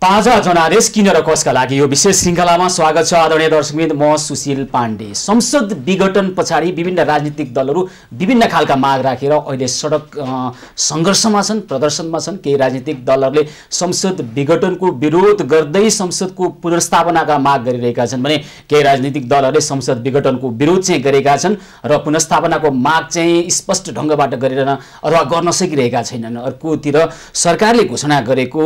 ताजा जनादेश किन र कसका लागि यो विशेष श्रृङ्खलामा स्वागत छ आदरणीय दर्शकवृन्द। म सुशील पाण्डे। संसद विघटन पछाडि विभिन्न राजनीतिक दलहरू विभिन्न खालका माग राखेर अहिले सडक सङ्घर्षमा छन्, प्रदर्शनमा छन्। केही राजनीतिक दलहरूले संसद विघटनको विरोध गर्दै संसदको पुनर्स्थापनाका माग गरिरहेका छन् भने केही राजनीतिक दलहरूले संसद विघटनको विरोध चाहिँ गरेका छन् र पुनर्स्थापनाको माग चाहिँ स्पष्ट ढङ्गबाट गरेर अथवा गर्न सकिरहेका छैनन्। अर्कोतिर सरकारले घोषणा गरेको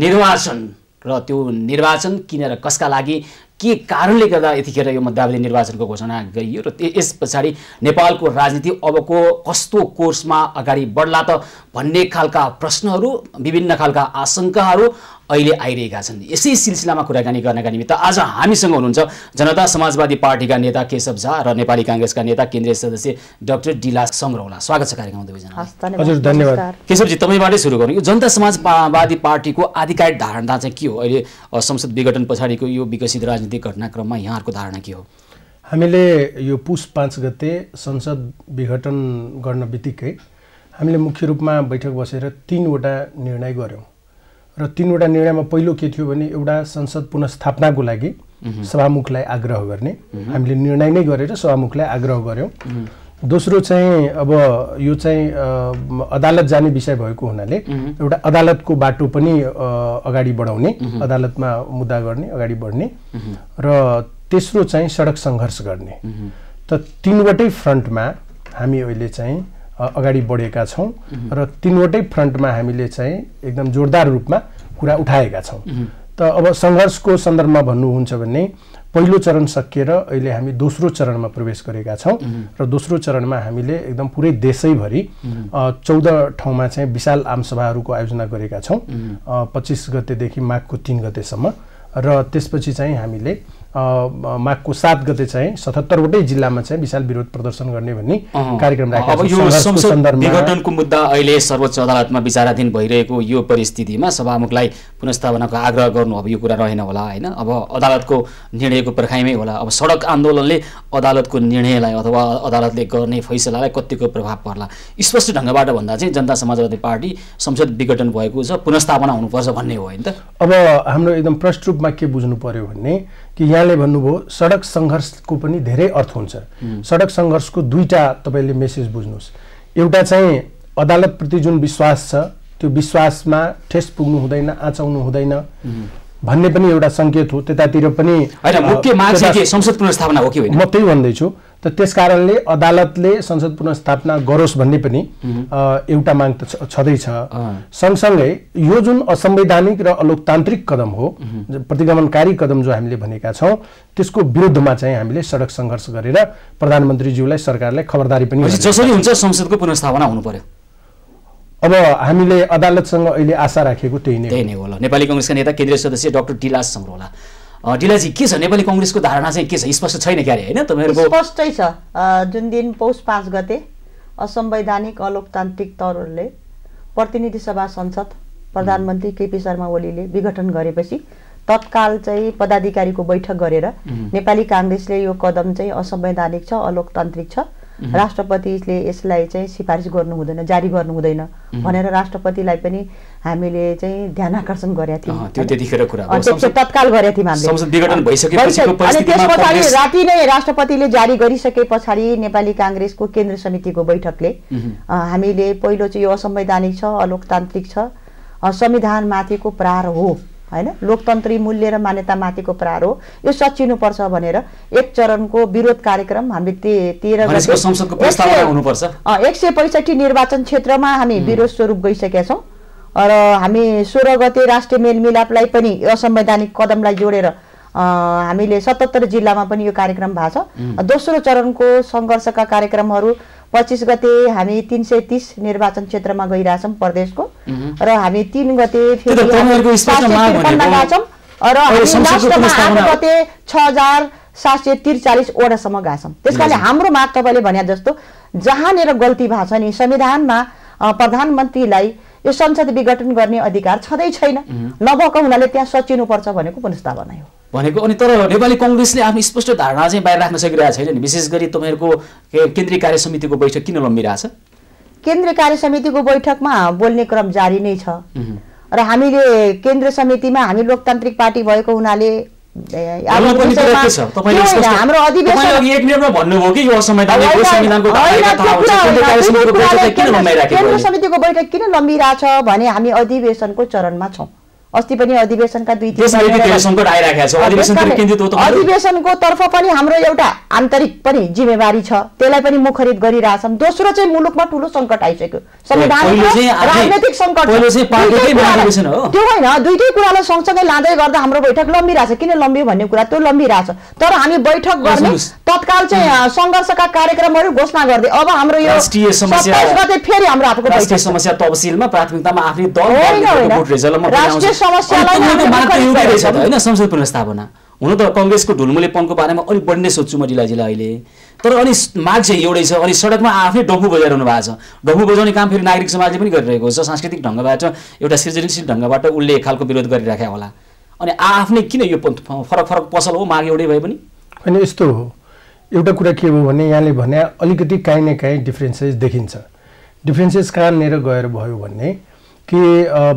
निर्वाचन र त्यो निर्वाचन किन र कसका लागि, के कारणले गर्दा यतिखेर यो मध्यावधि निर्वाचनको घोषणा गरियो र यस पछाडि नेपालको राजनीति अबको कस्तो कोर्समा अगाडि बढ्ला त भन्ने खालका प्रश्नहरू, विभिन्न खालका आशंकाहरू अहिले आइरहेका छन्। यसै सिलसिलामा कुराकानी गर्नका निमित्त आज हामीसँग हुनुहुन्छ जनता समाजवादी पार्टीका नेता केशव झा र नेपाली कांग्रेसका नेता केन्द्रीय सदस्य डाक्टर डिलास संग्रौला। स्वागत छ कार्यक्रममा दुवैजना। हजुर धन्यवाद। केशवजी, तपाईँबाटै सुरु गरौँ। यो जनता समाजवादी पार्टीको आधिकारिक धारणा चाहिँ के हो? अहिले संसद विघटन पछाडिको यो विकसित राजनीतिक घटनाक्रममा यहाँहरूको धारणा के हो? हामीले यो पुस 5 गते संसद विघटन गर्न बित्तिकै हामीले मुख्य रूपमा बैठक बसेर 3वटा निर्णय गर्यौं र 3वटा निर्णयमा पहिलो के थियो भने एउटा संसद पुनर्स्थापनाको लागि सभामुखलाई आग्रह गर्ने, हामीले निर्णय नै गरेर सभामुखलाई आग्रह गर्यौं। दोस्रो चाहिँ अब यो चाहिँ अदालत जाने विषय भएको हुनाले एउटा अदालतको बाटो पनि अगाडि बढाउने, अदालतमा मुद्दा गर्ने, अगाडि बढ्ने र तेस्रो चाहिँ सडक सङ्घर्ष गर्ने। त 3वटै फ्रन्टमा हामी अहिले चाहिँ अगाडि बढेका छौं र 3वटै फ्रन्टमा हामीले चाहिँ एकदम जोरदार रूपमा कुरा उठाएका छौं। त अब सङ्घर्षको सन्दर्भमा भन्नुहुन्छ भने पहिलो चरण सकिएर अहिले हामी दोस्रो चरणमा प्रवेश गरेका छौं र दोस्रो चरणमा हामीले एकदम पुरै देशैभरि 14 ठाउँमा चाहिँ विशाल आमसभाहरूको आयोजना गरेका छौं 25 गतेदेखि माघको 3 गतेसम्म र त्यसपछि चाहिँ हामीले माघको 7 गते चाहिँ 77वटै जिल्लामा चाहिँ विशाल विरोध प्रदर्शन गर्ने भन्ने कार्यक्रम राखेका छौं। यो संसद विघटनको मुद्दा अहिले सर्वोच्च अदालतमा विचाराधीन भइरहेको यो परिस्थितिमा सभामुखलाई पुनर्स्थापनाको आग्रह गर्नु अब यो कुरा रहेन होला हैन? अब अदालतको निर्णयको पर्खाइमै होला। अब सडक आन्दोलनले अदालतको निर्णयलाई अथवा अदालतले गर्ने फैसलालाई कतिको प्रभाव पर्ला? स्पष्ट ढङ्गबाट भन्दा चाहिँ जनता समाजवादी पार्टी संसद विघटन भएको छ, पुनर्स्थापना हुनुपर्छ भन्ने हो हैन त? अब हाम्रो एकदम प्रष्ट रूपमा के बुझ्नु पर्यो भन्ने कि यहाँले भन्नुभयो सडक सङ्घर्षको पनि धेरै अर्थ हुन्छ। सडक सङ्घर्षको दुईटा तपाईले मेसेज बुझ्नुस्। एउटा चाहिँ अदालतप्रति जुन विश्वास छ त्यो विश्वासमा ठेस पुग्नु हुँदैन, आँचाउनु हुँदैन भन्ने पनि एउटा संकेत हो। त्यतातिर पनि हैन, मुख्य माग चाहिँ के संसद पुनर्स्थापना हो कि होइन? म त्यही भन्दै छु। त त्यसकारणले अदालतले संसद पुनर्स्थापना गरोस् भन्ने पनि एउटा माग त छँदैछ। सँगसँगै यो जुन असंवैधानिक र अलोकतान्त्रिक कदम हो, प्रतिगमनकारी कदम जो हामीले भनेका छौं, त्यसको विरुद्धमा चाहिँ हामीले सडक सङ्घर्ष गरेर प्रधानमन्त्रीज्यूलाई, सरकारलाई खबरदारी पनि जसरी हुन्छ संसदको पुनर्स्थापना हुनु पर्यो। अब हामीले अदालतसँग अहिले आशा राखेको त्यही नै होला। नेपाली कांग्रेसका नेता केन्द्रीय सदस्य डाक्टर डिलास संग्रौला, डिलाजी के छ नेपाली कांग्रेसको धारणा चाहिँ के छ? स्पष्ट छैन क्यारे हैन? तपाईहरुको स्पष्टै छ। जुन दिन पौष 5 गते असंवैधानिक अलोकतान्त्रिक तौरले प्रतिनिधि सभा संसद प्रधानमन्त्री केपी शर्मा ओलीले विघटन गरेपछि तत्काल चाहिँ पदाधिकारीको बैठक गरेर नेपाली कांग्रेसले यो कदम चाहिँ असंवैधानिक छ, अलोकतान्त्रिक छ, राष्ट्रपतिले यसलाई चाहिँ सिफारिस गर्नु हुँदैन, जारी गर्नु हुँदैन भनेर राष्ट्रपतिलाई पनि हामीले चाहिँ ध्यान आकर्षण गरेका थियौं। त्यो त्यतिखेर कुरा हो, तत्काल गरेका थियौं हामीले। संसद विघटन भइसकेपछिको परिस्थितिमा त्यसपछि राति नै राष्ट्रपतिले जारी गरिसके पछाडि नेपाली कांग्रेसको केन्द्र समितिको बैठकले हामीले पहिलो चाहिँ यो असंवैधानिक छ, अलोकतान्त्रिक छ, संविधान माथिको प्रहार हो हैन, लोकतन्त्री मूल्य र मान्यता माथिको प्रहार हो, यो सचिनु पर्छ भनेर एक चरणको विरोध कार्यक्रम हामीले 13 गते संसदको प्रस्तावना हुनुपर्छ। 165 निर्वाचन क्षेत्रमा हामी विरोध स्वरूप गइसकेका छौं र हामी 16 गते राष्ट्रिय मेलमिलापलाई पनि असंवैधानिक कदमलाई जोडेर हामीले 77 जिल्लामा पनि यो कार्यक्रम भएको छ। दोस्रो चरणको सङ्घर्षका कार्यक्रमहरू 25 गते हामी 330 निर्वाचन क्षेत्रमा गइरहेछौं प्रदेशको र हामी 3 गते फेरि र हामी लास्टमा 8 गते 6743 वडासम्म गएछौं। त्यसकारणले हाम्रो माग तपाईले भने जस्तो जहाँनेर गल्ती भएको छ नि संविधानमा प्रधानमन्त्रीलाई यो संसद विघटन गर्ने अधिकार छँदै छैन, नभएको हुनाले त्यहाँ सचिनु पर्छ भनेको पुनर्स्थापना हो भनेको। अनि तर नेपाली कांग्रेसले आफ्नो स्पष्ट धारणा चाहिँ बाहिर राख्न सकिरहेको छैन नि। विशेष गरी तपाईहरुको केन्द्रीय कार्य समितिको बैठक किन लम्बिरहेछ? केन्द्रीय कार्य समितिको बैठकमा बोल्ने क्रम जारी नै छ। र हामीले केन्द्रीय समितिमा हामी लोकतान्त्रिक पार्टी भएको हुनाले हाम्रो अधिवेशन केन्द्र समितिको बैठक किन लम्बिरहेछ भने हामी अधिवेशनको चरणमा छौँ। अस्ति पनि अधिवेशनका 2-3 अधिवेशनको तर्फ पनि हाम्रो एउटा आन्तरिक पनि जिम्मेवारी छ, त्यसलाई पनि मुखरित गरिरहेछौँ। दोस्रो चाहिँ मुलुकमा ठुलो सङ्कट आइसक्यो, संवैधानिक राजनैतिक सङ्कट त्यो होइन, दुईटै कुरालाई सँगसँगै लाँदै गर्दा हाम्रो बैठक लम्बिरहेछ। किन लम्बियो भन्ने कुरा त्यो लम्बिरहेछ, तर हामी बैठक गर्ने तत्काल चाहिँ सङ्घर्षका कार्यक्रमहरू घोषणा गर्दै अब हाम्रो यो 27 गते फेरि हाम्रो हातको राष्ट्रिय समस्या तहसिलमा प्राथमिकतामा आफ्नै दल होइन संसद पुनर्स्थापना हुन त काङ्ग्रेसको ढुलमुलेपनको बारेमा अलिक बढी नै सोध्छु म ढिला अहिले, तर अनि माग चाहिँ एउटै छ। अनि सडकमा आफै डम्फु बजाइरहनु भएको छ, डम्फु बजाउने काम फेरि नागरिक समाजले पनि गरिरहेको छ, सांस्कृतिक ढङ्गबाट एउटा सृजनशील ढङ्गबाट उसले खालको विरोध गरिराख्या होला। अनि आफ्नै किन यो फरक फरक पसल हो, माग एउटै भए पनि होइन। यस्तो हो, एउटा कुरा के हो भने यहाँले भने अलिकति काहीँ न काहीँ डिफ्रेन्सेस देखिन्छ। डिफ्रेन्सेस कहाँनिर गएर भयो भने कि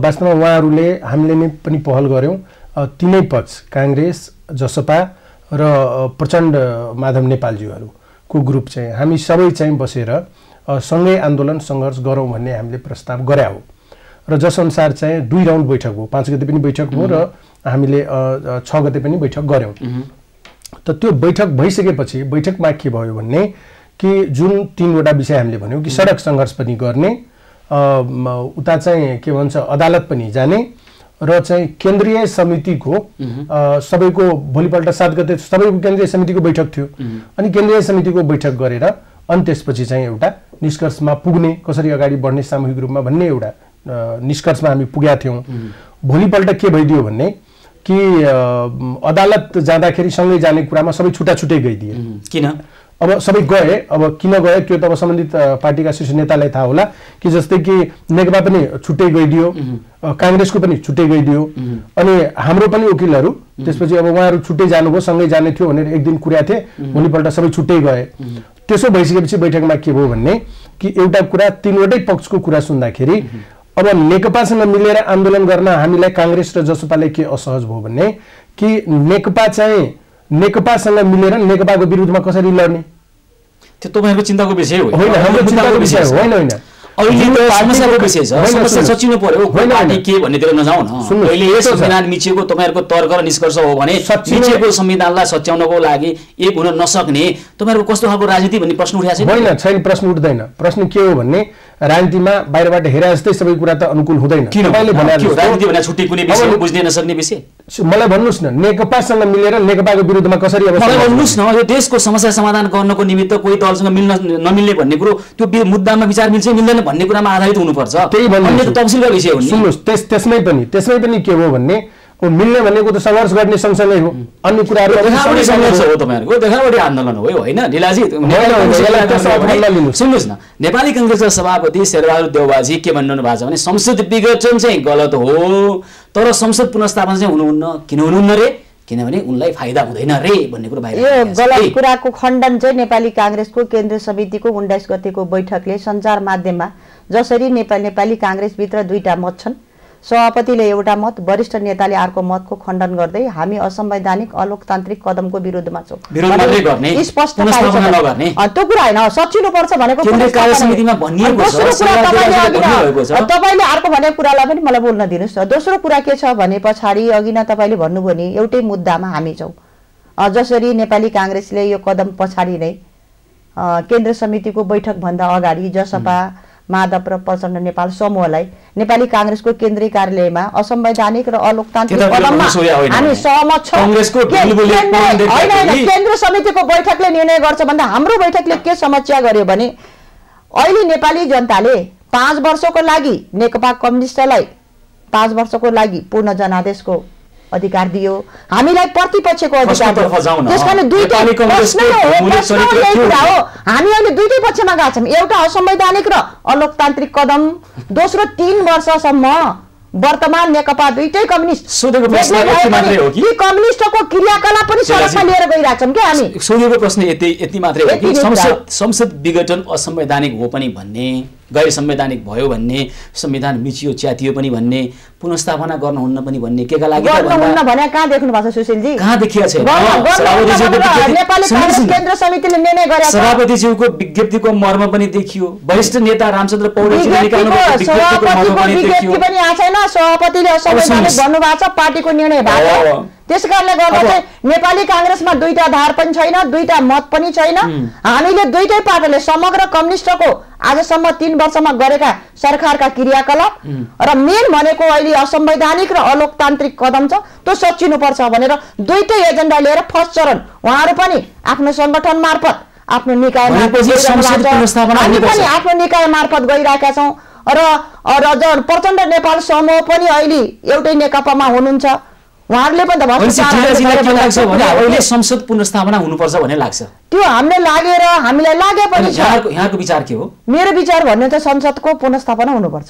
वास्तवमा उहाँहरूले हामीले नै पनि पहल गऱ्यौँ, तिनै पक्ष काङ्ग्रेस, जसपा र प्रचण्ड माधव नेपालजीहरूको ग्रुप चाहिँ हामी सबै चाहिँ बसेर सँगै आन्दोलन सङ्घर्ष गरौँ भन्ने हामीले प्रस्ताव गरे हो र जसअनुसार चाहिँ 2 राउन्ड बैठक हो, 5 गते पनि बैठक हो र हामीले 6 गते पनि बैठक गऱ्यौँ। त त्यो बैठक भइसकेपछि बैठकमा के भयो भने कि जुन 3 वटा विषय हामीले भन्यौँ कि सडक सङ्घर्ष पनि गर्ने, उता चाहिँ के भन्छ अदालत पनि जाने र चाहिँ केन्द्रीय समितिको सबैको भोलिपल्ट 7 गते सबैको केन्द्रीय समितिको बैठक थियो। अनि केन्द्रीय समितिको बैठक गरेर अनि त्यसपछि चाहिँ एउटा निष्कर्षमा पुग्ने, कसरी अगाडि बढ्ने सामूहिक रूपमा भन्ने एउटा निष्कर्षमा हामी पुगेका थियौँ। भोलिपल्ट के भइदियो भने कि अदालत जाँदाखेरि सँगै जाने कुरामा सबै छुट्टा छुट्टै गइदिए। किन अब सबै गए, अब किन गए त्यो त अब सम्बन्धित पार्टीका शीर्ष नेतालाई थाहा होला कि जस्तै कि नेकपा पनि छुट्टै गइदियो, काङ्ग्रेसको पनि छुट्टै गइदियो, अनि हाम्रो पनि वकिलहरू त्यसपछि अब उहाँहरू छुट्टै जानुभयो, सँगै जाने थियो भनेर एक दिन कुरा थिए, भोलिपल्ट सबै छुट्टै गए। त्यसो भइसकेपछि बैठकमा के भयो भने कि एउटा कुरा 3वटै पक्षको कुरा सुन्दाखेरि अब नेकपासँग मिलेर आन्दोलन गर्न हामीलाई काङ्ग्रेस र जसपाले के असहज भयो भने कि नेकपा चाहिँ नेकपासँग मिलेर नेकपाको विरुद्धमा कसरी लड्ने, त्यो तपाईहरुको चिन्ताको विषय हो होइन, हाम्रो चिन्ताको विषय होइन। होइन अहिले त समस्याको विषय छ, समस्या सचिनु पर्यो, पार्टी के भन्नेतिर नजाऊ न। अहिले यो संविधान मिचिएको तपाईहरुको तर्क र निष्कर्ष हो भने मिचिएको संविधानलाई सच्याउनको लागि एक हुन नसक्ने तपाईहरुको कस्तो खालको राजनीति भन्ने प्रश्न उठ्या छैन? होइन, छैन, प्रश्न उठ्दैन। प्रश्न के हो भन्ने राजनीतिमा बाहिरबाट हेरे जस्तै सबै कुरा त अनुकूल हुँदैन। तपाईले भने राजनीति भने छुट्टै कुनै विषय हो, बुझ्न नसक्ने विषय? मलाई भन्नुस् न, नेकपासँग मिलेर नेकपाको विरुद्धमा कसरी अब मलाई भन्नुस् न, यो देशको समस्या समाधान गर्नको निमित्त कोही दलसँग मिल्न नमिल्ने भन्ने कुरो त्यो मुद्दामा विचार मिल्छ मिल्दैन भन्ने कुरामा आधारित हुनुपर्छ। त्यही भन्ने तफसिलका विषय हो नि। सुन्नुस्, त्यसमै पनि के हो भन्ने मिल्ने भनेको त सङ्घर्ष गर्ने सँगसँगै हो, अन्य कुराहरू सङ्घर्ष हो तपाईहरुको, देखावटी आन्दोलन हो होइन ढिलाजी? सुन्नुहोस् न, नेपाली काङ्ग्रेसका सभापति शेरबहादुर देउवाजी के भन्नु भएको छ भने संसद विघटन चाहिँ गलत हो, तर संसद पुनर्स्थापना चाहिँ हुनुहुन्न। किन हुनुहुन्न रे? किनभने उनलाई फाइदा हुँदैन रे भन्ने कुरा बाहिर। यो गलत कुराको खण्डन चाहिँ नेपाली काङ्ग्रेसको केन्द्रीय समितिको 29 गतेको बैठकले सञ्चार माध्यममा जसरी नेपाली काङ्ग्रेसभित्र 2टा मत छन्, सभापतिले एउटा मत, वरिष्ठ नेताले अर्को मतको खण्डन गर्दै हामी असंवैधानिक अलोकतान्त्रिक कदमको विरुद्धमा छौँ स्पष्ट त्यो कुरा होइन, सचिनु पर्छ भनेको तपाईले अर्को भनेको कुरालाई पनि मलाई बोल्न दिनुहोस् न। दोस्रो कुरा के छ भने पछाडि अघि नै तपाईले भन्नुभयो नि एउटै मुद्दामा हामी छौँ, जसरी नेपाली काङ्ग्रेसले यो कदम पछाडि नै केन्द्र समितिको बैठक भन्दा अगाडि जसपा माधव र प्रचण्ड नेपाल समूहलाई नेपाली काङ्ग्रेसको केन्द्रीय कार्यालयमा असंवैधानिक र अलोकतान्त्रिक कदममा हामी सहमत छौँ। केन्द्र समितिको बैठकले निर्णय गर्छ भन्दा हाम्रो बैठकले के समस्या गर्यो भने अहिले नेपाली जनताले 5 वर्षको लागि नेकपा कम्युनिस्टलाई 5 वर्षको लागि पूर्ण जनादेशको अधिकार दियो, हामीलाई प्रतिपक्षको अधिकार दियो। त्यसकारण दुईटै हामी अहिले दुईटै पक्षमा गएका छौँ, एउटा असंवैधानिक र अलोकतान्त्रिक कदम, दोस्रो 3 वर्षसम्म वर्तमान नेकपा दुईटै कम्युनिस्ट कम्युनिस्टको क्रियाकलाप पनि सडकमा लिएर गइरहेछौँ के हामी? सोधेको प्रश्न यति मात्रै हो कि संसद विघटन असंवैधानिक हो पनि भन्ने गैर संवैधानिक भयो भन्ने, संविधान मिचियो च्यातियो पनि भन्ने, पुनर्स्थापना गर्नुहुन्न पनि भन्ने केका लागि गर्नुहुन्न भने कहाँ देख्नु भएको छ सुशीलजी? कहाँ देखिया छैन? नेपाली कांग्रेस केन्द्र समितिले निर्णय गरेको छ। सभापतिज्यूको विज्ञप्तिको मर्म पनि देखियो, वरिष्ठ नेता रामचन्द्र पौडेलजीले निकाल्नुभएको विज्ञप्तिको मर्म पनि देखियो। विज्ञप्ति पनि आएको छैन, सभापतिले असंवैधानिक भन्नुभएको छ, पार्टीको निर्णय भएको। त्यसकारणले गर्दा चाहिँ नेपाली कांग्रेसमा दुईटा धार पनि छैन, दुईटा मत पनि छैन। हामीले दुईटै पार्टीले समग्र कम्युनिस्टको आजसम्म 3 वर्षमा गरेका सरकारका क्रियाकलाप र मेन भनेको अहिले असंवैधानिक र अलोकतान्त्रिक कदम छ, त्यो सचिनुपर्छ भनेर दुईटै एजेन्डा लिएर फर्स्ट चरण उहाँहरू पनि आफ्नो संगठन मार्फत आफ्नो निकाय आफ्नो निकाय मार्फत गइरहेका छौँ र प्रचण्ड नेपाल समूह पनि अहिले एउटै नेकपामा हुनुहुन्छ। उहाँहरूले पनि त अहिले संसद पुनर्स्थापना हुनुपर्छ भन्ने लाग्छ। त्यो हामीलाई लागे पनि छ। यहाँको विचार के हो? मेरो विचार भन्ने चाहिँ संसदको पुनर्स्थापना हुनुपर्छ।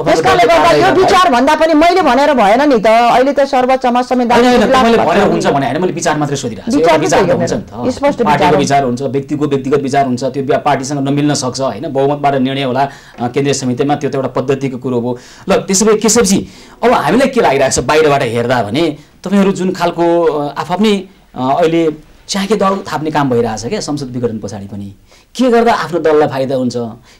त्यसकारणले गर्दा यो विचार भन्दा पनि मैले भनेर भएन नि त। अहिले त सर्वोच्चमा संविधान हुन्छ भने हैन, मैले विचार मात्रै सोधिरहेको छु। विचार त हुन्छ नि त, स्पष्ट पार्टीको विचार हुन्छ, व्यक्तिगत विचार हुन्छ, त्यो पार्टीसँग नमिल्न सक्छ हैन, बहुमतबाट निर्णय होला केन्द्रीय समितिमा, त्यो त एउटा पद्धतिको कुरो हो। ल त्यसो भए केशवजी, अब हामीलाई के लागिरहेको छ बाहिरबाट हेर्दा भने तपाईहरु जुन खालको आफ्नै अहिले चाहे दल थाप्ने काम भइरहेछ क्या संसद विघटन पछाडि पनि, के गर्दा आफ्नो दललाई फाइदा हुन्छ,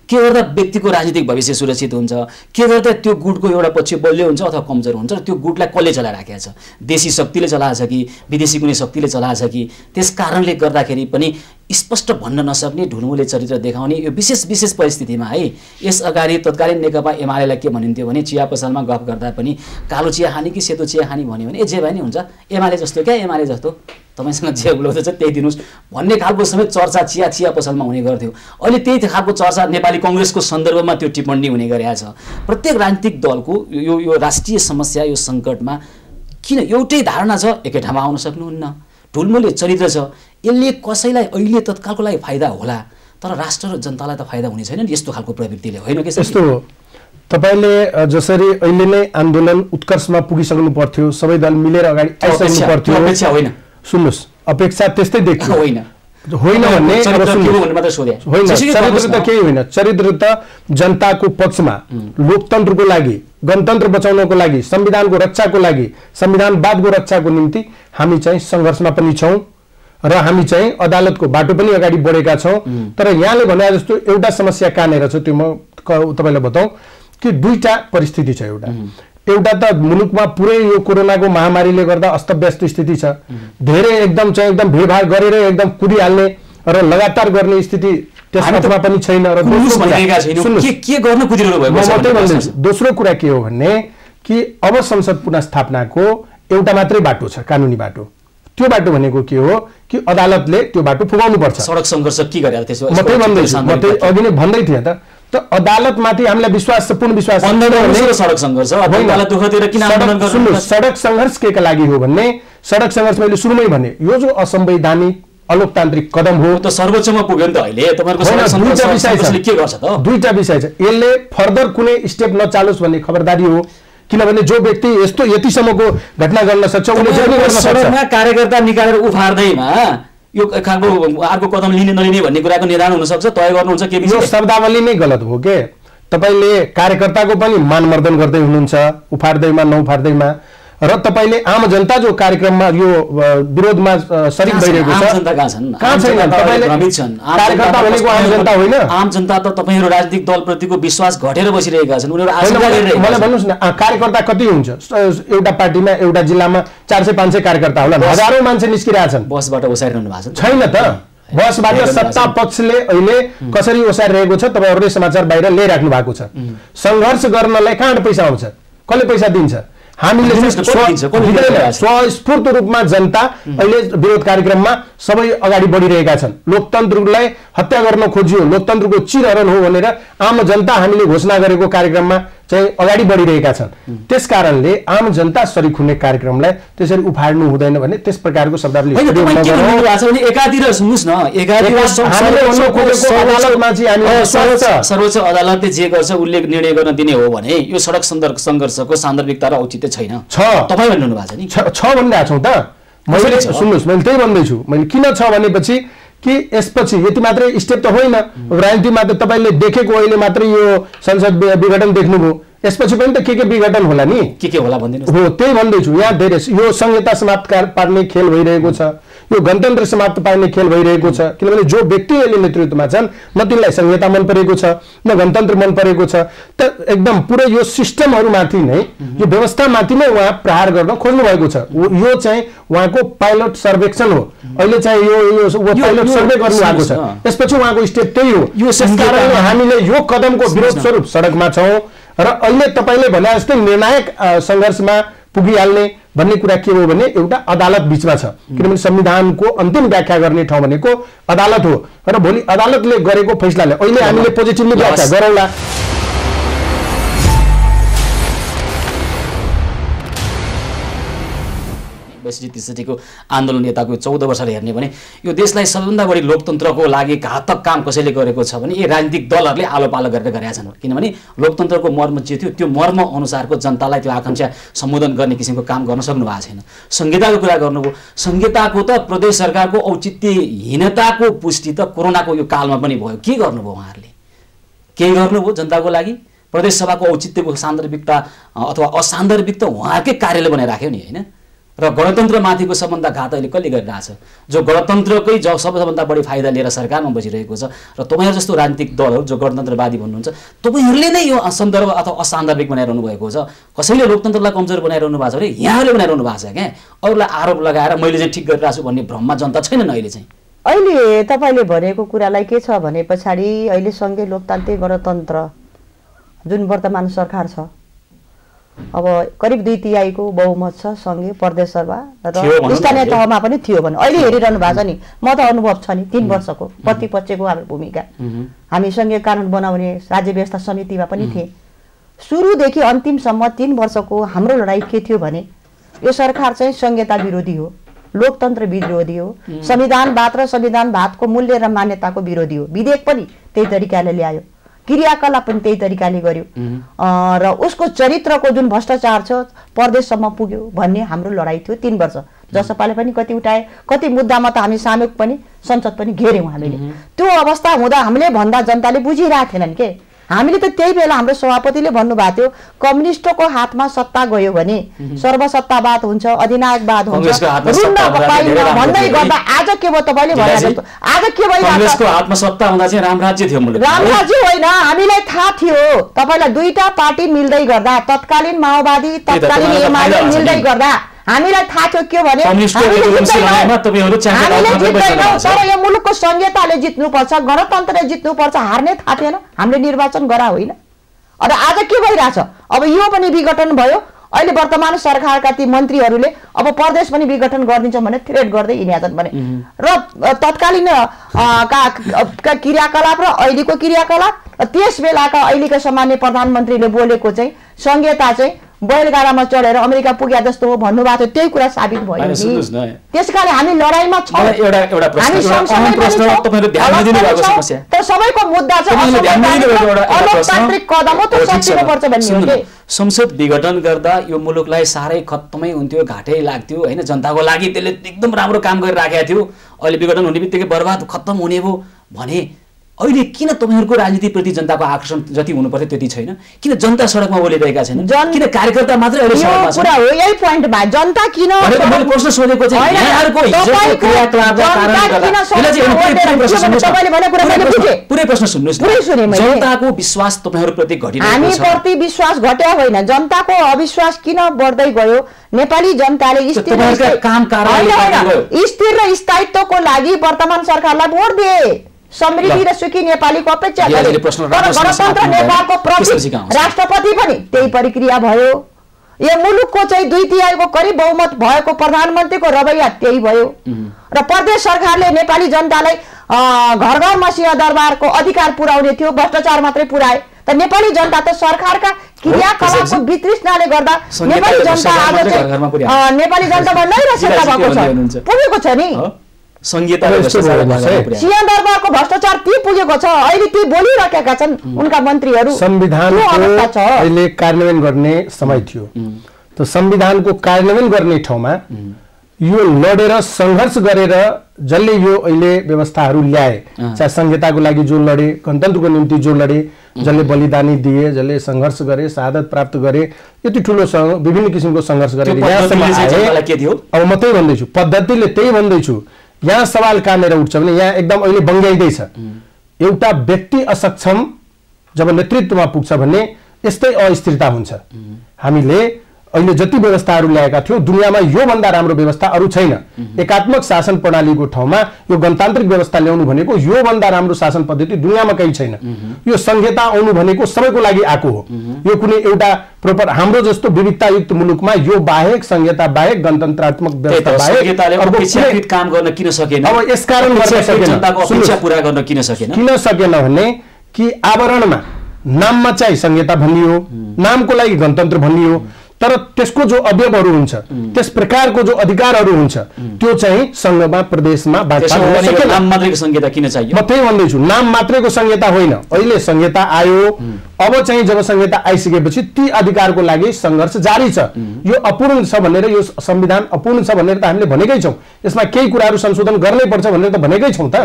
के गर्दा व्यक्तिको राजनीतिक भविष्य सुरक्षित हुन्छ, के गर्दा त्यो गुटको एउटा पक्ष बलियो हुन्छ अथवा कमजोर हुन्छ, त्यो गुटलाई कसले चलाइराखेको छ? देशी शक्तिले चलाएको छ कि विदेशी कुनै शक्तिले चलाएको छ कि? त्यस कारणले गर्दाखेरि पनि स्पष्ट भन्न नसक्ने, ढुलमुले चरित्र देखाउने यो विशेष परिस्थितिमा है, यस अगाडि तत्कालीन नेकपा एमालेलाई के भनिन्थ्यो भने चिया पसलमा गफ गर्दा पनि कालो चिया खाने कि सेतो चिया खाने भन्यो भने जे भए नि हुन्छ, एमाले जस्तो क्या, एमाले जस्तो तपाईसँग जे उपलब्ध छ त्यही दिनुहोस् भन्ने खालको समेत चर्चा चिया पसलमा हुने गर्थ्यो। अहिले त्यही खालको चर्चा नेपाली कांग्रेसको सन्दर्भमा त्यो टिप्पणी हुने गरेको छ। प्रत्येक राजनीतिक दलको यो राष्ट्रिय समस्या, यो सङ्कटमा किन एउटै धारणा छ, एकै ठाउँमा आउन सक्नुहुन्न, ढुलमुले चरित्र छ, यसले कसैलाई अहिले तत्कालको लागि फाइदा होला तर राष्ट्र र जनतालाई त फाइदा हुने छैन नि यस्तो खालको प्रवृत्तिले, होइन के? यस्तो हो, तपाईले जसरी अहिले नै आन्दोलन उत्कर्षमा पुगिसक्नु पर्थ्यो, सबै दल मिलेर अगाडि आइसक्नु पर्थ्यो, अपेक्षा होइन, सुन्नुस्, अपेक्षा त्यस्तै देखियो होइन भन्ने होइन, चरित्र त केही होइन, चरित्र त जनताको पक्षमा, लोकतन्त्रको लागि, गणतन्त्र बचाउनको लागि, संविधानको रक्षाको लागि, संविधानवादको रक्षाको निम्ति हामी चाहिँ सङ्घर्षमा पनि छौँ र हामी चाहिँ अदालतको बाटो पनि अगाडि बढेका छौँ। तर यहाँले भने जस्तो एउटा समस्या कहाँनिर छ त्यो म तपाईँलाई बताउँ कि दुईटा परिस्थिति छ। एउटा त मुलुकमा पुरै यो कोरोनाको महामारीले गर्दा अस्तव्यस्त स्थिति छ, धेरै एकदम भिडभाड गरेर एकदम कुदिहाल्ने र लगातार गर्ने स्थिति त्यसमा पनि छैन। र दोस्रो कुरा के हो भन्ने कि अब संसद पुनर्स्थापनाको एउटा मात्रै बाटो छ, कानुनी बाटो। त्यो बाटो भनेको के हो कि अदालतले त्यो बाटो फुगाउनु पर्छ। सडक संघर्ष के गरे त्यसो? म अघि नै भन्दै थिएँ त अदालतमाथि हामीलाई विश्वास छ, पूर्ण विश्वास। सडक सङ्घर्ष सडक सङ्घर्ष के का लागि हो भन्ने, सडक सङ्घर्ष मैले सुरुमै भने यो जो असंवैधानिक अलोकतान्त्रिक कदम हो त सर्वोच्चमा पुग्यो नि त। अहिले तपाईहरुको सडक सङ्घर्षले के गर्छ त? दुईटा विषय छ, यसले फर्दर कुनै स्टेप नचालोस् भन्ने खबरदारी हो, किनभने जो व्यक्ति यस्तो यतिसम्मको घटना गर्न सक्छ उले जे गर्न सक्छ। सडकमा कार्यकर्ता निकालेर उफार्दैमा यो खालको अर्को कदम लिने नलिने भन्ने कुराको निदान हुन सक्छ, तय गर्नुहुन्छ के? यो शब्दावली नै गलत हो के? तपाईले कार्यकर्ताको पनि मानमर्दन गर्दै हुनुहुन्छ उफार्दैमा नउफार्दैमा, र तपाईले आम जनता जो कार्यक्रममा यो विरोधमा सरिक भइरहेको छ, कहाँ छैन? तपाईले कार्यकर्ता भनेको आम जनता होइन? आम जनता त तपाईहरु राजनीतिक दलप्रतिको विश्वास घटेर बसिरहेका छन्, उनीहरु आशंका गरिरहेका छन्। मलाई भन्नुस् न, कार्यकर्ता कति हुन्छ? एउटा पार्टीमा एउटा जिल्लामा 400-500 कार्यकर्ता होला, हजारौं मान्छे निस्किरहेछन्। बसबाट ओसारिरहनु भएको छैन त? बसबाट सत्ता पक्षले अहिले कसरी ओसारिरहेको छ तपाईहरुले समाचार बाहिर ल्याइराख्नु भएको छ। सङ्घर्ष गर्नलाई कहाँबाट पैसा आउँछ? कसले पैसा दिन्छ? हामीले स्वस्फूर्त रूपमा जनता अहिले विरोध कार्यक्रममा सबै अगाडि बढिरहेका छन्। लोकतन्त्रलाई हत्या गर्न खोजियो, लोकतन्त्रको चिरहरण हो भनेर आम जनता हामीले घोषणा गरेको कार्यक्रममा चाहिँ अगाडि बढिरहेका छन्। त्यसकारणले आम जनता सरिक हुने कार्यक्रमलाई त्यसरी उफाड्नु हुँदैन भन्ने त्यस प्रकारको शब्दावली एकातिर सुन्नुस् न, सर्वोच्च अदालतले जे गर्छ उसले निर्णय गर्न दिने हो भने यो सडक सङ्घर्षको सान्दर्भिकता र औचित्य छैन छ। तपाईँ भन्नु भएको छ नि? छ भनिरहेको छौँ त। मैले सुन्नुहोस्, मैले त्यही भन्दैछु। मैले किन छ भनेपछि कि यसपछि यति मात्रै स्टेप त होइन, राजनीतिमा त तपाईँले देखेको अहिले मात्रै यो संसद विघटन देख्नुभयो, यसपछि पनि त के विघटन होला नि, के होला भनिदिनु हो। त्यही भन्दैछु, यहाँ धेरै यो संहिता समाप्त पार्ने खेल भइरहेको छ, यो गणतन्त्र समाप्त पार्ने खेल भइरहेको छ। किनभने जो व्यक्ति अहिले नेतृत्वमा छन् न तिनलाई संहिता मन परेको छ न गणतन्त्र मन परेको छ, त एकदम पुरै यो सिस्टमहरूमाथि नै यो व्यवस्थामाथि नै उहाँ प्रहार गर्न खोज्नु भएको छ। यो चाहिँ उहाँको पाइलट सर्वेक्षण हो, अहिले चाहिँ यो पाइलट सर्वे गर्नु भएको छ, यसपछि उहाँको स्टेप त्यही हो। यसकारणले हामीले यो कदमको विरोध स्वरूप सडकमा छौँ र अहिले तपाईँले भने जस्तै निर्णायक सङ्घर्षमा पुगिहाल्ने भन्ने कुरा के हो भने एउटा अदालत बिचमा छ। किनभने संविधानको अन्तिम व्याख्या गर्ने ठाउँ भनेको अदालत हो र भोलि अदालतले गरेको फैसलाले अहिले हामीले पोजिटिभली व्याख्या गरौँला। को आन्दोलन यताको 14 वर्षले हेर्ने भने यो देशलाई सबैभन्दा बढी लोकतन्त्रको लागि घातक काम कसैले गरेको छ भने यी राजनीतिक दलहरूले आलोपालो गरेर गरेका छन्। किनभने लोकतन्त्रको मर्म जे थियो त्यो मर्म अनुसारको जनतालाई त्यो आकांक्षा सम्बोधन गर्ने किसिमको काम गर्न सक्नु भएको छैन। संहिताको कुरा गर्नुभयो, संहिताको त प्रदेश सरकारको औचित्यहीनताको पुष्टि त कोरोनाको यो कालमा पनि भयो। के गर्नुभयो उहाँहरूले? केही गर्नुभयो जनताको लागि? प्रदेश सभाको औचित्यको सान्दर्भिकता अथवा असान्दर्भिकता उहाँकै कार्यले बनाइराख्यो नि, होइन? र गणतन्त्रमाथिको सबभन्दा घात अहिले कसले गरिरहेछ? जो गणतन्त्रकै सबैभन्दा बढी फाइदा लिएर सरकारमा बसिरहेको छ। र तपाईँहरू जस्तो राजनीतिक दलहरू जो गणतन्त्रवादी भन्नुहुन्छ तपाईँहरूले नै यो सन्दर्भ अथवा असान्दर्भिक बनाइरहनु भएको छ। कसैले लोकतन्त्रलाई कमजोर बनाइरहनु भएको छ भने यहाँहरूले बनाइरहनु भएको छ क्या। अरूलाई आरोप लगाएर मैले चाहिँ ठिक गरिरहेको छु भन्ने भ्रममा जनता छैनन् अहिले चाहिँ। अहिले तपाईँले भनेको कुरालाई के छ भने पछाडि अहिले सँगै लोकतान्त्रिक गणतन्त्र जुन वर्तमान सरकार छ, अब करिब 2/3 को बहुमत छ सँगै प्रदेश सभा र स्थानीय तहमा पनि थियो भने अहिले हेरिरहनु भएको छ नि। म त अनुभव छ नि 3 वर्षको प्रतिपक्षको हाम्रो भूमिका। हामी संघीय कानुन बनाउने राज्य व्यवस्था समितिमा पनि थिए। सुरुदेखि अन्तिमसम्म 3 वर्षको हाम्रो लडाइँ के थियो भने यो सरकार चाहिँ संहिता विरोधी हो, लोकतन्त्र विरोधी हो, संविधानवाद र संविधानवादको मूल्य र मान्यताको विरोधी हो। विधेयक पनि त्यही तरिकाले ल्यायो, क्रियाकलाप पनि त्यही तरिकाले गर्यो र उसको चरित्रको जुन भ्रष्टाचार छ प्रदेशसम्म पुग्यो भन्ने हाम्रो लडाइँ थियो 3 वर्ष। जसपाले पनि कति उठाए, कति मुद्दामा त हामी सामूहिक पनि संसद पनि घेर्यौँ हामीले। त्यो अवस्था हुँदा हामीले भन्दा जनताले बुझिरहेको थिएनन् के। हामीले त त्यही बेला हाम्रो सभापतिले भन्नुभएको थियो कम्युनिस्टको हातमा सत्ता गयो भने सर्वसत्तावाद हुन्छ, अधिनायकवाद हुन्छ भन्दै गर्दा आज के भयो तपाईँले भने जस्तो आज के भइरहेको हातमा सत्ता हुँदा चाहिँ रामराज्य थियो। रामराज्य होइन, हामीलाई थाहा थियो तपाईँलाई दुईटा पार्टी मिल्दै गर्दा तत्कालीन माओवादी तत्कालीन एमाले मिल्दै गर्दा हामीलाई थाहा थियो के भने तर यो मुलुकको संहिताले जित्नुपर्छ, गणतन्त्रले जित्नुपर्छ, हार्ने थाहा थिएन। हामीले निर्वाचन गरा होइन। र आज के भइरहेछ? अब यो पनि विघटन भयो। अहिले वर्तमान सरकारका ती मन्त्रीहरूले अब प्रदेश पनि विघटन गरिदिन्छ भने थ्रेट गर्दै हिँडेका छन् भने र तत्कालीन क्रियाकलाप र अहिलेको क्रियाकलाप त्यस बेलाका अहिलेका सामान्य प्रधानमन्त्रीले बोलेको चाहिँ संहिता चाहिँ बैलगाडामा चढेर अमेरिका पुग्या जस्तो हो भन्नुभएको थियो। त्यही कुरा साबित भयो नि। त्यसकारण हामी लडाइँमा छौँ। तर सबैको मुद्दा चाहिँ अलोकतान्त्रिक कदम हो, त्यो सकिनुपर्छ भन्ने। संसद विघटन गर्दा यो मुलुकलाई साह्रै खत्तमै हुन्थ्यो, घाटै लाग्थ्यो होइन। जनताको लागि त्यसले एकदम राम्रो काम गरिराखेको थियो। अहिले विघटन हुने बित्तिकै बर्बाद खत्तम हुने भयो भने अहिले किन तपाईँहरूको राजनीतिप्रति जनताको आकर्षण जति हुनुपर्छ त्यति छैन? किन जनता सडकमा बोलिरहेका छैनन्? किन कार्यकर्ता मात्रै अहिले सडकमा छन्? कुरा हो यही पोइन्टमा जनता किन मैले प्रश्न सोधेको चाहिँ यहाँहरुको हिजोको क्रियाकलापका कारणले गर्दा पुरै प्रश्न सुन्नुस् न। जनताको विश्वास तपाईहरुप्रति घटिरहेको छ। हामी प्रति विश्वास घट्या होइन, जनताको अविश्वास किन बढ्दै गयो? नेपाली जनताले स्थिर र स्थायित्वको लागि वर्तमान सरकारलाई भोट दिए। समृद्धि र सुखी नेपालीको अपेक्षा गरे। गणतन्त्र नेपालको प्रतीक राष्ट्रपति पनि त्यही प्रक्रिया भयो। यो मुलुकको चाहिँ 2/3 को करिब बहुमत भएको प्रधानमन्त्रीको रवैया त्यही भयो। र प्रदेश सरकारले नेपाली जनतालाई घर घरमा सिंहदरबारको अधिकार पुर्याउने थियो, भ्रष्टाचार मात्रै पुर्याए। त नेपाली जनता त सरकारका क्रियाकलापको वितृष्णाले गर्दा नेपाली जनता आज चाहिँ नेपाली जनतामा नैराश्यता भएको छ, पुगेको छ नि। सिंहदरबारको भ्रष्टाचार ती पुगेको छ। अहिले ती बोलिरहेका छन् उनका मन्त्रीहरू। संविधानको अहिले कार्यान्वयन गर्ने समय थियो। त संविधानको कार्यान्वयन गर्ने ठाउँमा यो लडेर सङ्घर्ष गरेर जसले यो अहिले व्यवस्थाहरू ल्याए, चाहे संहिताको लागि जो लडे, गणतन्त्रको निम्ति जो लडे, जसले बलिदानी दिए, जसले सङ्घर्ष गरे, शहादत प्राप्त गरे, यति ठुलो विभिन्न किसिमको सङ्घर्ष गरेर यहाँसम्म आए। अब म त्यही भन्दैछु, पद्धतिले त्यही भन्दैछु। यहाँ सवाल कहाँनिर उठ्छ भने यहाँ एकदम अहिले बङ्ग्याइँदैछ। एउटा व्यक्ति असक्षम जब नेतृत्वमा पुग्छ भने यस्तै अस्थिरता हुन्छ। हामीले अहिले जति व्यवस्थाहरू ल्याएका थियौँ दुनियाँमा योभन्दा राम्रो व्यवस्था अरू छैन। एकात्मक शासन प्रणालीको ठाउँमा यो गणतान्त्रिक व्यवस्था ल्याउनु भनेको योभन्दा राम्रो शासन पद्धति दुनियाँमा कहीँ छैन। यो संहिता आउनु भनेको सबैको लागि आएको हो। यो कुनै एउटा प्रोपर हाम्रो जस्तो विविधतायुक्त मुलुकमा यो बाहेक, संहिता बाहेक, गणतन्त्रात्मक व्यवस्था बाहेक काम गर्न किन सकेन? अब यसकारण गर्न सकेन, अपेक्षा पूरा गर्न किन सकेन भने कि आवरणमा नाममा चाहिँ संहिता भनियो, नामको लागि गणतन्त्र भनियो, तर त्यसको जो अवयवहरू हुन्छ, त्यस प्रकारको जो अधिकारहरू हुन्छ त्यो चाहिँ संघमा, प्रदेशमा नाम मात्रैको संहिता किन चाहियो? म त्यही भन्दैछु, नाम मात्रैको संहिता होइन। अहिले संहिता आयो, अब चाहिँ जब संहिता आइसकेपछि ती अधिकारको लागि सङ्घर्ष जारी छ। यो अपूर्ण छ भनेर, यो संविधान अपूर्ण छ भनेर त हामीले भनेकै छौँ। यसमा केही कुराहरू संशोधन गर्नै पर्छ भनेर त भनेकै छौँ त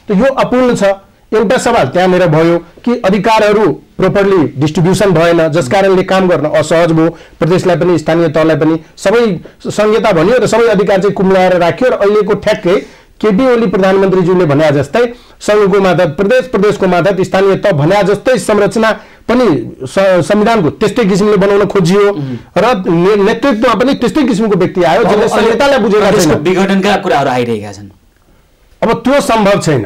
यो अपूर्ण छ। एउटा सवाल त्यहाँनिर भयो कि अधिकारहरू प्रोपरली डिस्ट्रिब्युसन भएन, जस कारणले काम गर्न असहज भयो। प्रदेशलाई पनि, स्थानीय तहलाई पनि सबै संहिता भन्यो र सबै अधिकार चाहिँ कुम्लाएर राख्यो र अहिलेको ठ्याक्कै केपी ओली प्रधानमन्त्रीज्यूले भने जस्तै संघको मातहत, प्रदेशको मातहत, स्थानीय तह भने जस्तै संरचना पनि संविधानको त्यस्तै किसिमले बनाउन खोजियो र नेतृत्वमा पनि त्यस्तै किसिमको व्यक्ति आयो जसले संहितालाई बुझेका छैन। विघटनका कुराहरू आइरहेका छन्। अब त्यो सम्भव छैन।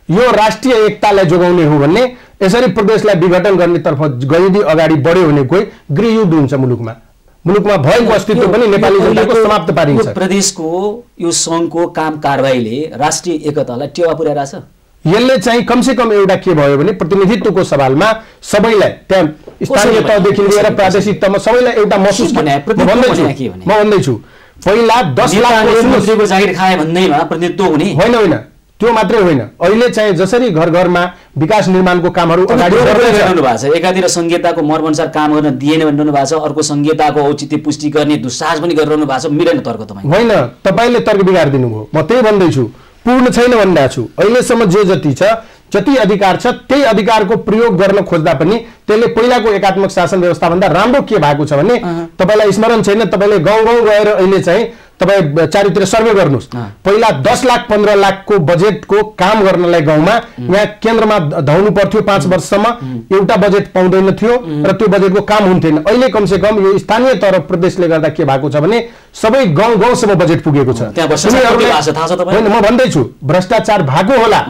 यो राष्ट्रिय एकतालाई जोगाउने हो भने यसरी प्रदेशलाई विघटन गर्नेतर्फ गइदी अगाडि बढ्यो भने कोही गृहयुद्ध हुन्छ मुलुकमा भएको अस्तित्व पनि नेपाली जनताको समाप्त पारिन्छ। प्रदेशको यो सङ्घको काम कारबाहीले राष्ट्रिय एकतालाई टेवा पुर्याइरहेछ। यसले चाहिँ कमसेकम एउटा के भयो भने प्रतिनिधित्वको सवालमा सबैलाई, त्यहाँ स्थानीय तहदेखि लिएर प्रादेशिक तहमा सबैलाई एउटा महसुस म भन्दैछु। पहिला 10 लाख जागिर खाए भन्दैमा प्रतिनिधित्व हुने होइन, त्यो मात्रै होइन। अहिले चाहिँ जसरी घर घरमा विकास निर्माणको कामहरू अगाडि बढिरहनु भएको छ, एकातिर संहिताको मर्मअनुसार काम गर्न दिएन भनिरहनु भएको छ, अर्को संहिताको औचित्य पुष्टि गर्ने दुस्साहस पनि गरिरहनु भएको छ। मिलेन तर्क तपाईँ? होइन, तपाईँले तर्क बिगारिदिनु भयो। म त्यही भन्दैछु, पूर्ण छैन भनिरहेको छु। अहिलेसम्म जे जति छ, जति अधिकार छ, त्यही अधिकारको प्रयोग गर्न खोज्दा पनि त्यसले पहिलाको एकात्मक शासन व्यवस्थाभन्दा राम्रो के भएको छ भने तपाईँलाई स्मरण छैन, तपाईँले गाउँ गाउँ गएर अहिले चाहिँ तपाईँ चारैतिर सर्वे गर्नुहोस्। पहिला 10 लाख 15 लाखको बजेटको काम गर्नलाई गाउँमा यहाँ केन्द्रमा धाउनु पर्थ्यो 5 वर्षसम्म, एउटा बजेट पाउँदैन थियो र त्यो बजेटको काम हुन्थेन। अहिले कमसेकम यो स्थानीय तह र प्रदेशले गर्दा के भएको छ भने सबै गाउँ गाउँसम्म बजेट पुगेको छ। होइन, म भन्दैछु भ्रष्टाचार भएको होला।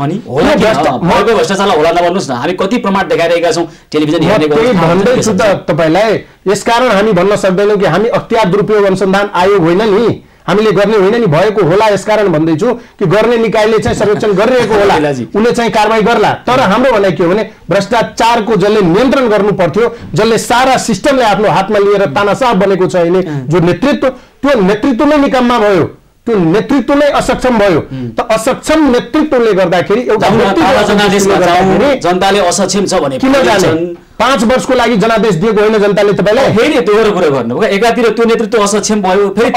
भ्रष्टाचार होला नभन्नुहोस् न, हामी कति प्रमाण देखाइरहेका छौँ टेलिभिजन भन्दैछु त तपाईँलाई। यसकारण हामी भन्न सक्दैनौँ कि हामी अख्तियार दुरुपयोग अनुसन्धान आयोग होइन नि, हामीले गर्ने होइन नि, भएको होला। यसकारण भन्दैछु कि गर्ने निकायले चाहिँ सर्वेक्षण गरिरहेको होला, उसले चाहिँ कारबाही गर्ला। तर हाम्रो भनाइ के हो भने भ्रष्टाचारको जसले नियन्त्रण गर्नु पर्थ्यो, जसले सारा सिस्टमलाई आफ्नो हातमा लिएर तानाशाह बनेको छ अहिले जो नेतृत्व, त्यो नेतृत्व नै निकम्मा भयो, त्यो नेतृत्व नै असक्षम भयो। त असक्षम नेतृत्वले गर्दाखेरि एउटा जनताले असक्षम छ भने किन जाने? 5 वर्षको लागि जनादेश दिएको होइन जनताले तपाईँलाई? फेरि त्यो कुरा गर्नुभयो, एकातिर त्यो नेतृत्व असक्षम भयो, फेरि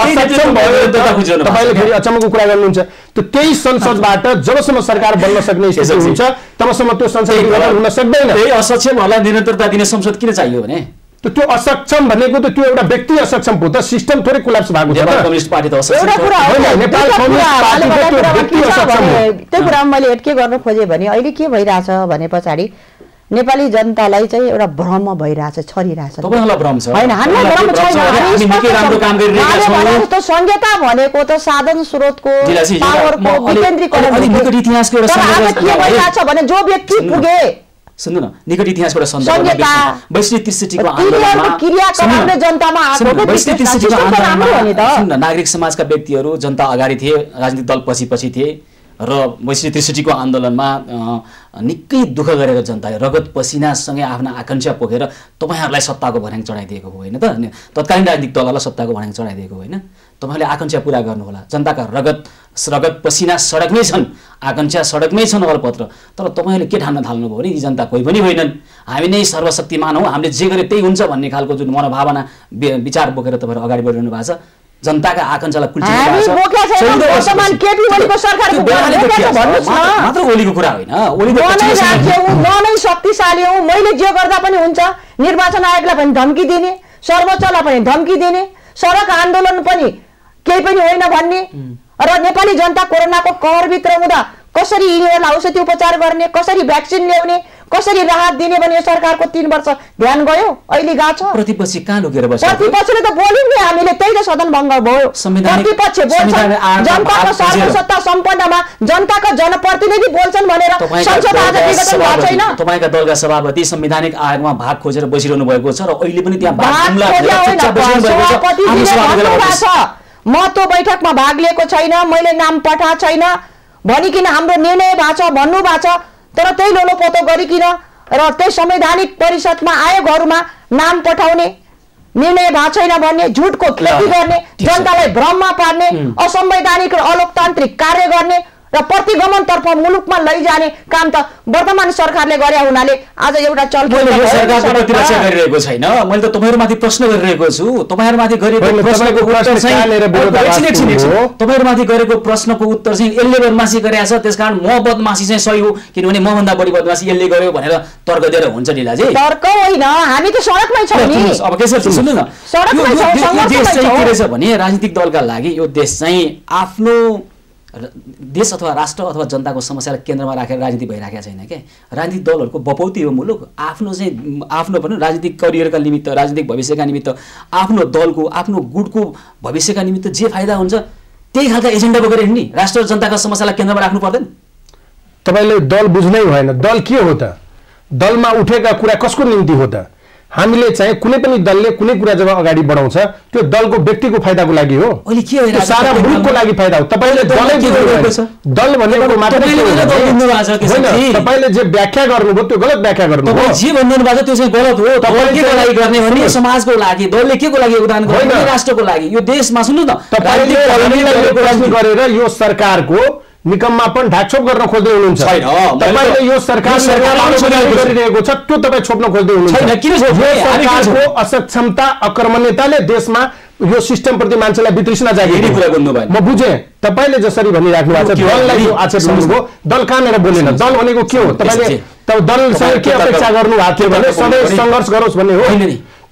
तपाईँले फेरि अचम्मको कुरा गर्नुहुन्छ। त्यही संसदबाट जबसम्म सरकार बन्न सक्ने स्थिति हुन्छ तबसम्म त्यो संसद विघटन हुन सक्दैन। त्यही असक्षमहरूलाई निरन्तरता दिने संसद किन चाहियो भने त्यो असक्षम भनेको त त्यो एउटा व्यक्ति असक्षम हो त, सिस्टम थोरै कोल्याप्स भएको छ। नेपाल कम्युनिस्ट पार्टी त असक्षम एउटा कुरा हो, नेपाल कम्युनिस्ट पार्टीको व्यक्ति असक्षम हो। त्यो कुरा मैले एड के गर्न खोजेँ भने अहिले के भइरहेछ भने पछाडि नेपाली जनतालाई चाहिँ एउटा भ्रम भइरहेछ, छरिरहेछ। तपाईहरुलाई भ्रम छ? हैन, हामीलाई भ्रम छैन। हामी निकै राम्रो काम गरिरहेका छौं। त संहिता भनेको त साधन स्रोतको पावरको विकेन्द्रीकरण हो। निकट इतिहासको एउटा सन्दर्भ के भइरहेछ भने जो व्यक्ति पुगे, सुन्नु न, निकट इतिहासबाट सन्दर्भ वैश्विक 63 को आन्दोलनमा क्रियाकलापले जनतामा आएको वैश्विक 63 को आन्दोलनमा नागरिक समाजका व्यक्तिहरू जनता अगाडि थिए, राजनीतिक दल पछि थिए र वैश्विक 63 को आन्दोलनमा निकै दुःख गरेर जनताले रगत पसिनासँगै आफ्ना आकांक्षा पोखेर तपाईहरुलाई सत्ताको भर्याङ चढाइदिएको हो हैन त? तत्कालीन राजनीतिक दललाई सत्ताको भर्याङ चढाइदिएको होइन? तपाईहरुले आकांक्षा पूरा गर्नु होला। जनताका रगत पसिना सडकमै छन्, आकांक्षा सडकमै छन् अलपत्र। तर तपाईहरुले के ठान्न थाल्नुभयो भने यी जनता कोही पनि होइनन्, हामी नै सर्वशक्तिमान हौ, हामीले जे गरे त्यही हुन्छ भन्ने खालको जुन मनोभावना विचार बोकेर तपाईहरु अगाडि बढिरहनु भएको छ। जनताका आकांक्षालाई हामी बोकेका छैनौँ। वर्तमान केपी ओलीको सरकारको भन्नुहोस् न। मात्र ओलीको कुरा होइन, ओलीको म नै शक्तिशाली हुँ, मैले जे गर्दा पनि हुन्छ, निर्वाचन आयोगलाई पनि धम्की दिने, सर्वोच्चलाई पनि धम्की दिने, सडक आन्दोलन पनि केही पनि होइन भन्ने र नेपाली जनता कोरोनाको कहरभित्र हुँदा कसरी यिनीहरूलाई औषधि उपचार गर्ने, कसरी भ्याक्सिन ल्याउने, कसरी राहत दिने भने यो सरकारको 3 वर्ष ध्यान गयो। अहिले गएको छ प्रतिपक्षी कहाँ लुकेर बस्छ? प्रतिपक्षले त बोल्यौँ नि हामीले, त्यही त सदन भङ्ग भयो। प्रतिपक्ष बोल्छ जनताको सर्वसत्ता सम्पन्नमा जनताका जनप्रतिनिधि बोल्छन् भनेर संसद आज विघटन भएको छैन। तपाईका दलका सभापति संवैधानिक आयोगमा भाग खोजेर बसिरहनु भएको छ र अहिले पनि त्यहाँ म त्यो बैठकमा भाग लिएको छैन, मैले नाम पठाएको छैन भनिकिन हाम्रो निर्णय भएको छ भन्नु भएको छ, तर त्यही लोलोपोतो गरिकिन र त्यही संवैधानिक परिषदमा आयोगहरूमा नाम पठाउने, निर्णय भएको छैन भन्ने, झुटको खेती गर्ने, जनतालाई भ्रममा पार्ने, असंवैधानिक र अलोकतान्त्रिक कार्य गर्ने र प्रतिगमनतर्फ मुलुकमा लैजाने काम त वर्तमान सरकारले गरे हुनाले आज एउटा चलखेल सरकारको प्रतिरक्षा गरिरहेको छैन। मैले त तपाईहरुमाथि प्रश्न गरिरहेको छु। तपाईहरुमाथि गरेको प्रश्नको उत्तर चाहिँ तपाईहरुमाथि गरेको प्रश्नको उत्तर चाहिँ यसले बदमासी गरेछ, त्यसकारण म बदमासी चाहिँ सही हो किनभने म भन्दा बढी बदमासी यसले गर्यो भनेर तर्क दिएर हुन्छ लीलाजी? तर्क होइन, हामी त सडकमै छौं नि। अब के छ सुन्नु न, यो देश चाहिँ के रहेछ भने राजनीतिक दलका लागि यो देश चाहिँ आफ्नो देश अथवा राष्ट्र अथवा जनताको समस्यालाई केन्द्रमा राखेर राजनीति भइराखेको छैन के। राजनीतिक दलहरूको बपौती हो मुलुक। आफ्नो पनि राजनीतिक करियरका निमित्त, राजनीतिक भविष्यका निमित्त, आफ्नो दलको आफ्नो गुटको भविष्यका निमित्त जे फाइदा हुन्छ त्यही खालका एजेन्डा बोकेर हिँड्ने, राष्ट्र र जनताका समस्यालाई केन्द्रमा राख्नु पर्दैन। तपाईले दल बुझ्नै भएन। दल के हो त? दलमा उठेका कुरा कसको निम्ति हो त? हामीले चाहिँ कुनै पनि दलले कुनै कुरा जब अगाडि बढाउँछ त्यो दलको व्यक्तिको फाइदाको लागि हो, अहिले के हो सारा मुलुकको लागि फाइदा हो। तपाईले दल भनेको मात्र तपाईले जे व्याख्या गर्नुभयो त्यो गलत व्याख्या गर्नुभयो। जे भन्नु भएको त्यो चाहिँ गलत हो। तपाईले के लागि गर्ने भने समाजको लागि, दलले के को लागि योगदान गर्ने, राष्ट्रको लागि, यो देशमा सुन्नु न तपाईले प्रश्न गरेर यो सरकारको निकम्मापन ढाकछोप गर्न खोज्दै हुनुहुन्छ। तपाईले यो सरकारले गरिरहेको छ त्यो तपाई छोप्न खोज्दै हुनुहुन्छ। सरकारको असक्षमता अकर्मण्यताले देशमा यो सिस्टम प्रति मान्छेलाई वितृष्णा जागेको कुरा गर्नु भयो। म बुझे तपाईले जसरी भनिराख्नु भएको छ दललाई आक्षेप गर्नुभयो। दल कहाँनेर बोलेन? दल भनेको के हो? तपाईले दलसँग के अपेक्षा गर्नु भएको थियो भने सबै संघर्ष गरोस् भन्ने हो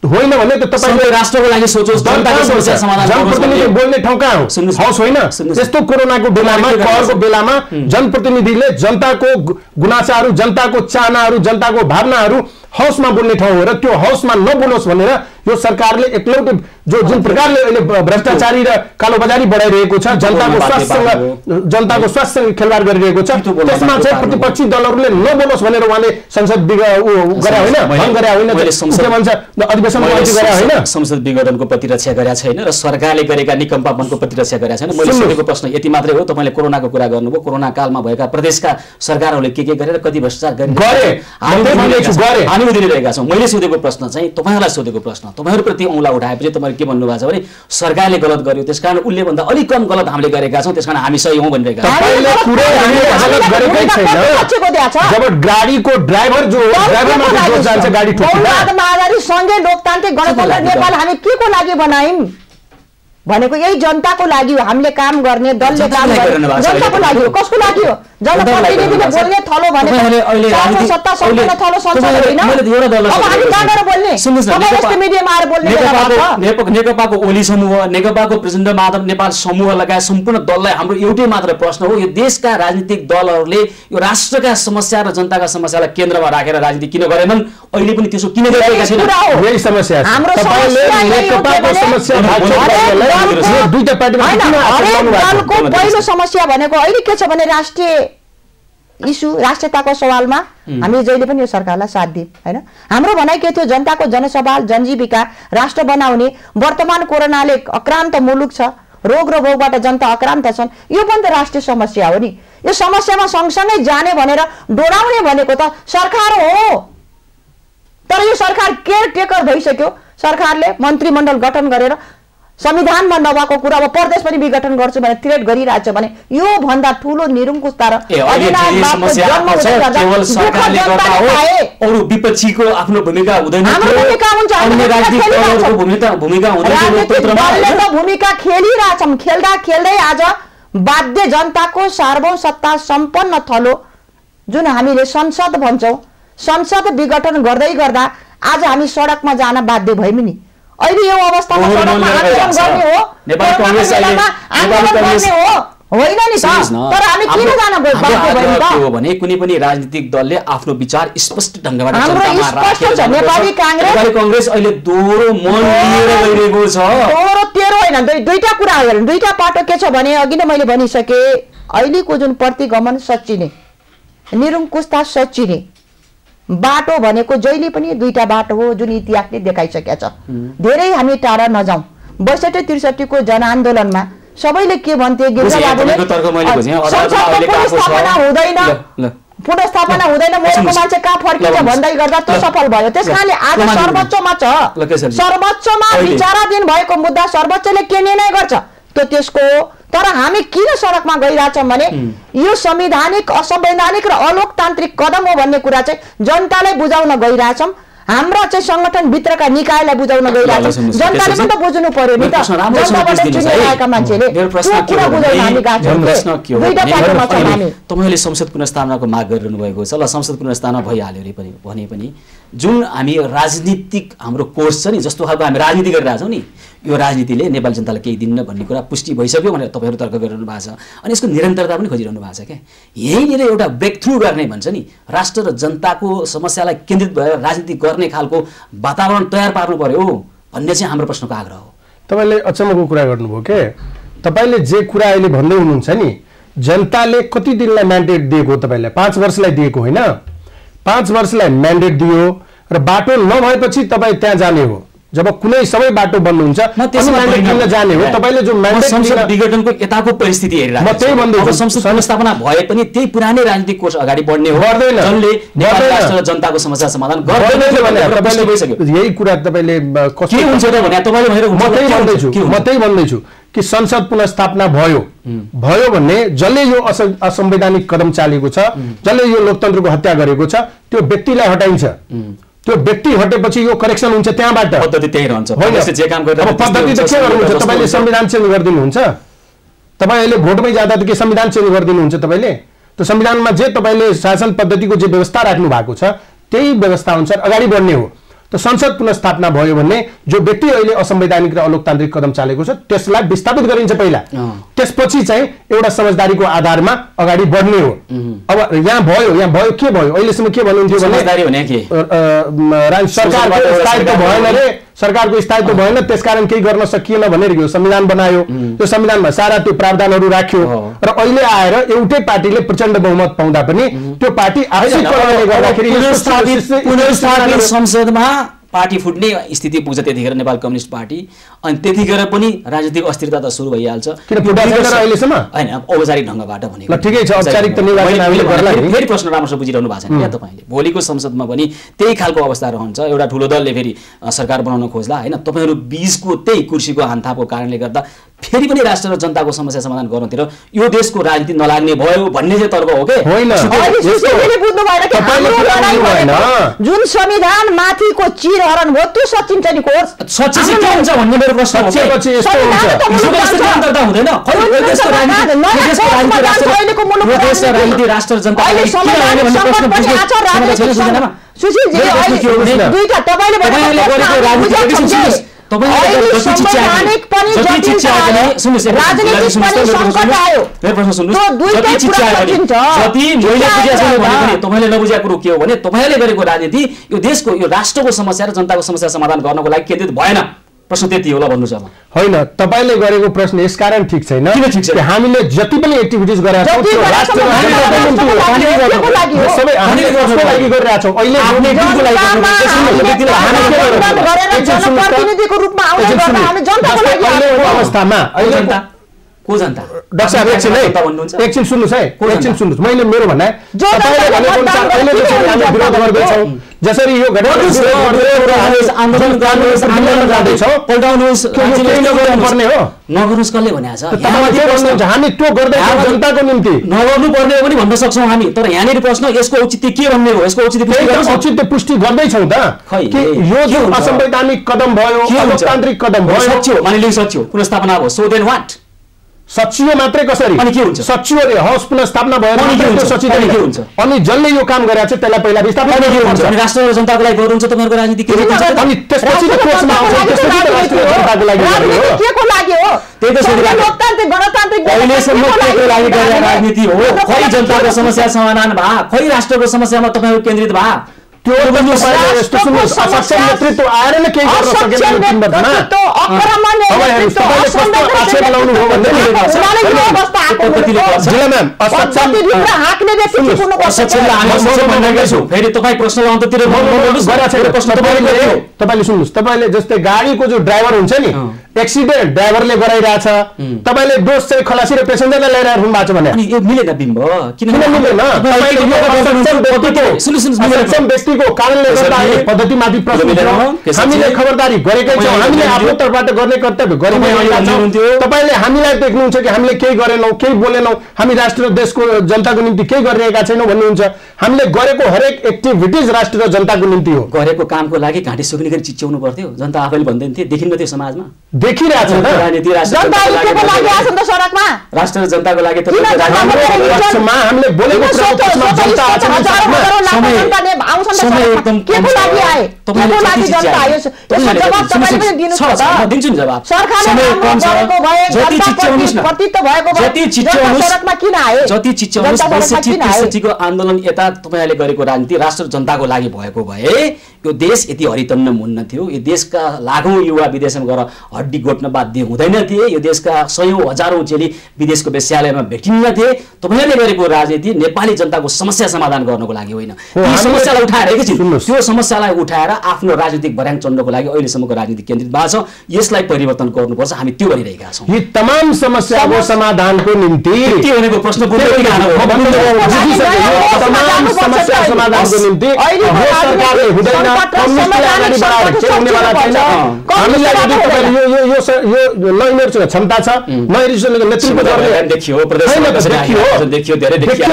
होइन भने त तपाईले राष्ट्रको लागि सोचोस्, जनताको समस्या समाधान गरोस्। जनप्रतिनिधि बोल्ने ठाउँ कहाँ हो? हौस होइन। यस्तो कोरोनाको बेलामा, कहरको बेलामा जनप्रतिनिधिले जनताको गुनासाहरू, जनताको चाहनाहरू, जनताको भावनाहरू हौसमा बोल्ने ठाउँ हो र त्यो हौसमा नबोलोस् भनेर यो सरकारले एकलौटे जुन प्रकारले अहिले भ्रष्टाचारी र कालोबजारी बढाइरहेको छ, जनताको स्वास्थ्यसँग खेलवाड गरिरहेको छ, त्यसमा चाहिँ प्रतिपक्षी दलहरूले नबोलोस् भनेर उहाँले संसद गरे होइन, भङ्ग गरे होइन, के भन्छ अधिवेशन गरे होइन, संसद विघटनको प्रतिरक्षा गरेका छैन र सरकारले गरेका निकम्पापनको प्रतिरक्षा गरेका छैन। मैले सोधेको प्रश्न यति मात्रै हो। तपाईले कोरोनाको कुरा गर्नुभयो, कोरोना कालमा भएका प्रदेशका सरकारहरूले के गरेर कति भ्रष्टाचार गरे हामी दिइरहेका छौँ। मैले सोधेको प्रश्न चाहिँ तपाईहरुलाई सोधेको प्रश्न, तपाईहरुप्रति औँला उठाएपछि तपाईहरु के भन्नु भएको छ भने सरकारले गलत गर्यो त्यसकारण उसले भन्दा अलि कम गलत हामीले गरेका छौँ त्यसकारण हामी सही हौं भनिरहेका छौँ। तपाईले पुरै हामीले गलत गरेकै छैन। जब गाडीको ड्राइभर जो ड्राइभरमा जो जान्छ गाडी ठोक्दा महामारी सँगै लोकतान्त्रिक गणतन्त्र नेपाल हामी के को लागि बनायौं भनेको यही जनताको लागि हो। हामीले काम गर्ने दलले काम गर्ने जनताको लागि हो। कसको लागि हो? जनप्रतिनिधिले बोल्ने थलो भनेको सत्ता सम्पन्न थलो संसद होइन। अब हामी कहाँबाट बोल्ने? तपाईँ यस्तो मिडियामा आएर बोल्ने नेकपाको ओली समूह, नेकपाको प्रचण्ड माधव नेपाल समूह लगायत सम्पूर्ण दललाई हाम्रो एउटै मात्र प्रश्न हो, यो देशका राजनीतिक दलहरूले यो राष्ट्रका समस्या र जनताका समस्यालाई केन्द्रमा राखेर राजनीति किन गरेनन्? अहिले पनि त्यसो किन गरिरहेका छैनन्? यही समस्या छ। हाम्रो पहिलो समस्या भनेको अहिले के छ भने राष्ट्रिय इस्यु, राष्ट्रियताको सवालमा हामी जहिले पनि यो सरकारलाई साथ दियौं हैन। हाम्रो भनाइ के थियो? जनताको जनसवाल, जनजीविका, राष्ट्र बनाउने। वर्तमान कोरोनाले अक्रान्त मुलुक छ, रोग र भोगबाट जनता अक्रान्त छन्, यो पनि त राष्ट्रिय समस्या हो नि। यो समस्यामा सँगसँगै जाने भनेर डोराउने भनेको त सरकार हो। तर यो सरकार केयर टेकर भइसक्यो। सरकारले मन्त्रीमण्डल गठन गरेर संविधानमा नभएको कुरा अब प्रदेश पनि विघटन गर्छु भने थ्रेट गरिरहेछ भने यो भन्दा ठूलो निरङ्कुशता र अरु विपक्षीको आफ्नो भूमिका हुँदैन भूमिका खेलिरहेछौँ खेल्दा खेल्दै आज बाध्य जनताको सार्वभौम सत्ता सम्पन्न थलो जुन हामीले संसद भन्छौँ संसद विघटन गर्दै गर्दा आज हामी सडकमा जान बाध्य भयौँ नि अहिले यो अवस्थामा सडकमा आन्दोलन गर्ने हो नेपाल कांग्रेस होइन नि त तर हामी किन जान बाध्य भयौँ त हो भने कुनै पनि राजनीतिक दलले आफ्नो विचार स्पष्ट ढंगबाट जनतामा राखेर नेपाली कांग्रेस अहिले दोहोरो मन लिएर गइरहेको छ दोहोरो तेरो हैन दुईटा कुरा हो दुईटा पाटो के छ भने अघि नै मैले भनिसके अहिलेको जुन प्रतिगमन सच्चिने निरङ्कुशता सच्चिने बाटो भनेको जहिले पनि दुईटा बाटो हो जुन इतिहासले देखाइसकेको छ धेरै हामी टाढा नजाउँ 62-63 को जनआन्दोलनमा सबैले के भन्थे गिरिजाबाबुले पुनर्स्थापना हुँदैन मोरको मान्छे कहाँ फर्किन्छ भन्दै गर्दा त्यो सफल भयो त्यसकारणले आज सर्वोच्चमा छ सर्वोच्चमा विचाराधीन भएको मुद्दा सर्वोच्चले के निर्णय गर्छ त्यो त्यसको तर हामी किन सडकमा गइरहेछौँ भने यो संवैधानिक असंवैधानिक र अलोकतान्त्रिक कदम हो भन्ने कुरा चाहिँ जनतालाई बुझाउन गइरहेछौँ हाम्रा चाहिँ संगठन भित्रका निकायलाई बुझाउन गइरहेछौँ जनताले पनि त बुझ्नु पर्यो नि त जनताबाट चुनेर आएका मान्छेले त्यो कुरा बुझाउन हामी गएका छौँ दुईटा पाटोमा छौँ हामी तपाईले संसद पुनर्स्थापनाको माग गरिरहनु भएको छ ल संसद पुनर्स्थापना भइहाल्यो रे पनि भने पनि जुन हामी राजनीतिक हाम्रो कोर्स छ नि जस्तो खालको हामी राजनीति गरिरहेछौँ नि यो राजनीतिले नेपाली जनतालाई केही दिन्न भन्ने कुरा पुष्टि भइसक्यो भनेर तपाईहरु तर्क गरिरहनु भएको छ अनि यसको निरन्तरता पनि खोजिरहनु भएको छ के यहीँनिर एउटा ब्रेक थ्रु गर्ने भन्छ नि राष्ट्र र जनताको समस्यालाई केन्द्रित भएर राजनीति गर्ने खालको वातावरण तयार पार्नु पर्यो भन्ने चाहिँ हाम्रो प्रश्नको आग्रह हो तपाईले अचम्मको कुरा गर्नुभयो के तपाईले जे कुरा अहिले भन्दै हुनुहुन्छ नि जनताले कति दिनलाई म्यान्डेट दिएको तपाईलाई 5 वर्षलाई दिएको हैन 5 वर्षलाई म्यान्डेट दियो र बाटो नभएपछि तपाई त्यहाँ जाने हो जब कुनै सबै बाटो बन्द हुन्छ किन जाने हो तपाईले जो म्यान्डेट संसद विघटनको यताको परिस्थिति हेरिरहेको म त्यही भन्दै संसद पुनर्स्थापना भए पनि त्यही पुरानै राजनीतिक कोर्स अगाडि बढ्ने हो जनले नेपाली राष्ट्र र जनताको समस्या समाधान गर्दैन भने तपाईले भइसक्यो यही कुरा तपाईले के हुन्छ त भने तपाईले भनेर म त्यही भन्दैछु कि संसद पुनर्स्थापना भयो भन्ने जसले यो असंवैधानिक कदम चालेको छ जसले यो लोकतन्त्रको हत्या गरेको छ त्यो व्यक्तिलाई हटाइन्छ त्यो व्यक्ति हटेपछि यो करेक्सन हुन्छ त्यहाँबाट पद्धति त्यही रहन्छ हैन जे काम गर्दा अब पद्धति त के गर्नुहुन्छ तपाईले संविधान चेन्ज गरिदिनुहुन्छ तपाईले भोटमै जाँदा त के संविधान चेन्ज गरिदिनुहुन्छ तपाईले त संविधानमा जे तपाईले शासन पद्धतिको जे व्यवस्था राख्नु भएको छ त्यही व्यवस्था अनुसार अगाडि बढ्ने हो त संसद पुनर्स्थापना भयो भने जो व्यक्ति अहिले असंवैधानिक र अलोकतान्त्रिक कदम चालेको छ त्यसलाई विस्थापित गरिन्छ पहिला त्यसपछि चाहिँ एउटा समझदारीको आधारमा अगाडि बढ्ने हो अब यहाँ भयो के भयो अहिलेसम्म के भन्नुहुन्थ्यो भने समझदारी भने के सरकारको स्थायित्व भएन रे सरकारको स्थायित्व भएन त्यसकारण केही गर्न सकिएन भनेर यो संविधान बनायो त्यो संविधानमा सारा त्यो प्रावधानहरू राख्यो र अहिले आएर एउटै पार्टीले प्रचण्ड बहुमत पाउँदा पनि त्यो पार्टी आफै कारणले गर्दाखेरि पुनर्स्थापित संसदमा पार्टी फुट्ने स्थिति पुग्छ त्यतिखेर नेपाल कम्युनिस्ट पार्टी अनि त्यतिखेर पनि राजनीतिक अस्थिरता त सुरु भइहाल्छ किन फुटाइदैन अहिलेसम्म हैन औपचारिक ढंगबाट भनेको ल ठिकै छ औपचारिक त निर्वाचन हामीले गर्ला नि फेरि प्रश्न राम्रोसँग बुझिरहनु भएको छैन क्या तपाईले भोलिको संसदमा पनि त्यही खालको अवस्था रहन्छ एउटा ठूलो दलले फेरि सरकार बनाउन खोज्ला हैन तपाईहरु बीचको त्यही कुर्सीको हानथापको कारणले गर्दा फेरि पनि राष्ट्र र जनताको समस्या समाधान गर्नतिर यो देशको राजनीति नलाग्ने भयो भन्ने चाहिँ तर्क हो के होइन सुशीलले बुझ्नु भएन कि हाम्रो लडाई भएन जुन संविधान माथिको चिरहरण हो त्यो सचिन्छ नि कोर्स सच्ची के हुन्छ भन्ने मेरो प्रश्न हो सच्चेपछि यस्तो हुन्छ निरन्तरता हुँदैन खै देशको राजनीति राष्ट्र र जनता सुशीलजी दुईटा तपाईले गरेको राजनीति तपाईले नबुझेको कुरो के हो भने तपाईले गरेको राजनीति यो देशको यो राष्ट्रको समस्या र जनताको समस्या समाधान गर्नको लागि केन्द्रित भएन प्रश्न त्यति होला भन्नु छ हैन तपाईले गरेको प्रश्न यसकारण ठीक छैन कि हामीले जति पनि एक्टिभिटिज गरेका छौं त्यो राष्ट्रको लागि हो सबै हामीले गर्नको लागि गरिरहेका छौं अहिले जनताको लागि जनप्रतिनिधिको रूपमा आउने गर्दा हामी जनताको लागि आएको अवस्थामा अहिले को जनता डाक्टर साहब एकछिन सुन्नुस् है एकछिन सुन्नुस् मैले मेरो भनाइ तपाईले भनेको अनुसार अहिले जसरी हामी विरोध गर्दै छौं जसरी यो घटना आन्दोलन जाँदैछौँ पल्टाउनुहोस् पर्ने हो नगर्नुहोस् कसले भनेको छ हामी त्यो गर्दैछौँ जनताको निम्ति नगर्नु पर्ने हो पनि भन्न सक्छौँ हामी तर यहाँनिर प्रश्न यसको औचित्य के भन्ने हो यसको औचित्य पुष्टि गर्दैछौँ त यो जो असंवैधानिक कदम भयो लोकतान्त्रिक कदम भयो सच्यो मानिलिनु सच्यो पुनर्स्थापना भयो सो देन व्हाट सचियो मात्रै कसरी अनि के हुन्छ सचियो रे हौस पुनर्स्थापना भयो के हुन्छ अनि जसले यो काम गरेको छ त्यसलाई पहिला विस्थापन के हुन्छ अनि राष्ट्र र जनताको लागि गर्नुहुन्छ तपाईहरुको राजनीति के हुन्छ अनि त्यसपछि कोर्समा आउँछ त्यसपछि राष्ट्र र जनताको लागि के को लागि हो त्यही त सोधिरहेको लोकतान्त्रिक गणतान्त्रिक अहिलेसम्म के को लागि गरेर राजनीति हो खै जनताको समस्या समाधान भा खै राष्ट्रको समस्यामा तपाईहरु केन्द्रित भा त्यो यस्तो सुन्नुहोस् असक्षम नेतृत्व आएर नै केही गर्न सकेन यो 3 वर्षमा आक्षेप लगाउनु हो भन्दै जिल्ला म्याम असक्षम फेरि तपाईँ प्रश्न अन्ततिर तपाईँले सुन्नुहोस् तपाईँले जस्तै गाडीको जो ड्राइभर हुन्छ नि एक्सिडेन्ट ड्राइभरले गराइरहेछ तपाईँले दोष चाहिँ खलासी र पेसेन्जरलाई ल्याइरहेको भएको छ भने यो मिलेन बिम्ब किन मिलेन व्यक्तिको कारणले गर्दा पद्धतिमाथि प्रश्न छ हामीले खबरदारी गरेकै छौँ हामीले आफ्नो तर्फबाट गर्ने कर्तव्य गरिरहेका छौँ तपाईँले हामीलाई देख्नुहुन्छ कि हामीले केही गरेनौँ केही बोलेनौँ हामी राष्ट्र र देशको जनताको निम्ति केही गरिरहेका छैनौँ भन्नुहुन्छ हामीले गरेको हरेक एक्टिभिटिज राष्ट्र र जनताको निम्ति हो गरेको कामको लागि घाँटी सुक्ने गरी चिच्याउनु पर्थ्यो जनता आफैले भन्दैन थिए देखिन्न थियो समाजमा देखिरहेछ राजनीति राष्ट्र र जनताको लागि हामीले बोलेको आन्दोलन यता तपाईहरुले गरेको राजनीति राष्ट्र जनताको लागि भएको भए यो देश यति हरितन्न हुन्न थियो यो देशका लाखौं युवा विदेशमा गएर हड्डी गोट्न बाध्य हुँदैन थिए यो देशका सयौं हजारौं चेली विदेशको वेश्यालयमा भेटिन्न थिए तपाईहरुले गरेको राजनीति नेपाली जनताको समस्या समाधान गर्नको लागि होइन यी समस्यालाई उठाएर एकैछिन त्यो समस्यालाई उठाएर आफ्नो राजनीतिक भर्याङ चढ्नको लागि अहिलेसम्मको राजनीति केन्द्रित भएको छ यसलाई परिवर्तन गर्नुपर्छ हामी त्यो गरिरहेका छौं यी तमाम समस्याको समाधानको निम्ति के भनेको प्रश्न तमाम समस्या समाधानको निम्ति यो सरकारले हुँदैन कम्युनिस्टले अगाडि बढाएर के हुनेवाला छैन हामीलाई यदि तपाईले यो नैर्चको क्षमता छ नैर्चको नेतृत्व गर्ने देखियो प्रदेशमा देखियो धेरै देखियो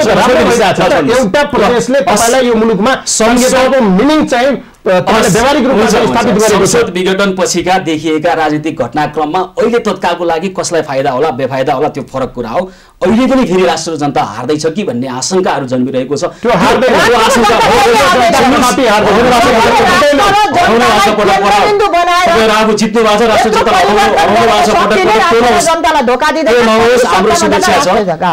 एउटा प्रदेशले तपाईलाई यो मुलुकमा संहिताको मिनिङ चाहिँ व्यावहारिक रूपमा स्थापित गरेको छ विघटन पछिका देखिएका राजनीतिक घटनाक्रममा अहिले तत्कालको लागि कसलाई फाइदा होला बेफाइदा होला त्यो फरक कुरा हो अहिले पनि फेरि राष्ट्र जनता हार्दैछ कि भन्ने आशंकाहरू जन्मिरहेको छ त्यो हार्दैन त्यो आशंका अब जित्नु भएको छ राष्ट्र जनता हाम्रो शुभेच्छा छ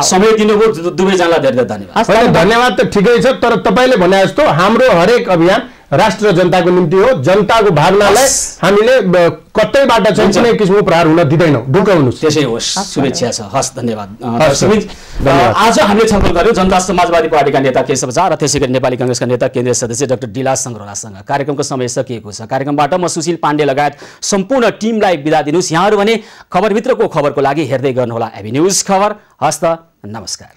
समय दिनुभयो दुवैजनालाई धेरै धेरै धन्यवाद धन्यवाद त ठिकै छ तर तपाईले भने जस्तो हाम्रो हरेक अभियान राष्ट्र जनताको निम्ति हो जनताको भावनालाई हामीले कतैबाट चाहिँ कुनै किसिमको प्रहार हुन दिदैनौँ ढुकाउनुस् त्यसै होस् शुभेच्छा छ हस् धन्यवाद आज हामीले छलफल गर्यौं जनता समाजवादी पार्टीका नेता केशव झा र त्यसैगरी नेपाली कांग्रेसका नेता केन्द्रीय सदस्य डाक्टर डिलास संग्रौलासँग कार्यक्रमको समय सकिएको छ कार्यक्रमबाट म सुशील पाण्डे लगायत सम्पूर्ण टिमलाई बिदा दिनुस् यहाँहरु भने खबरभित्रको खबरको लागि हेर्दै गर्नुहोला एबी न्यूज खबर हस्त नमस्कार।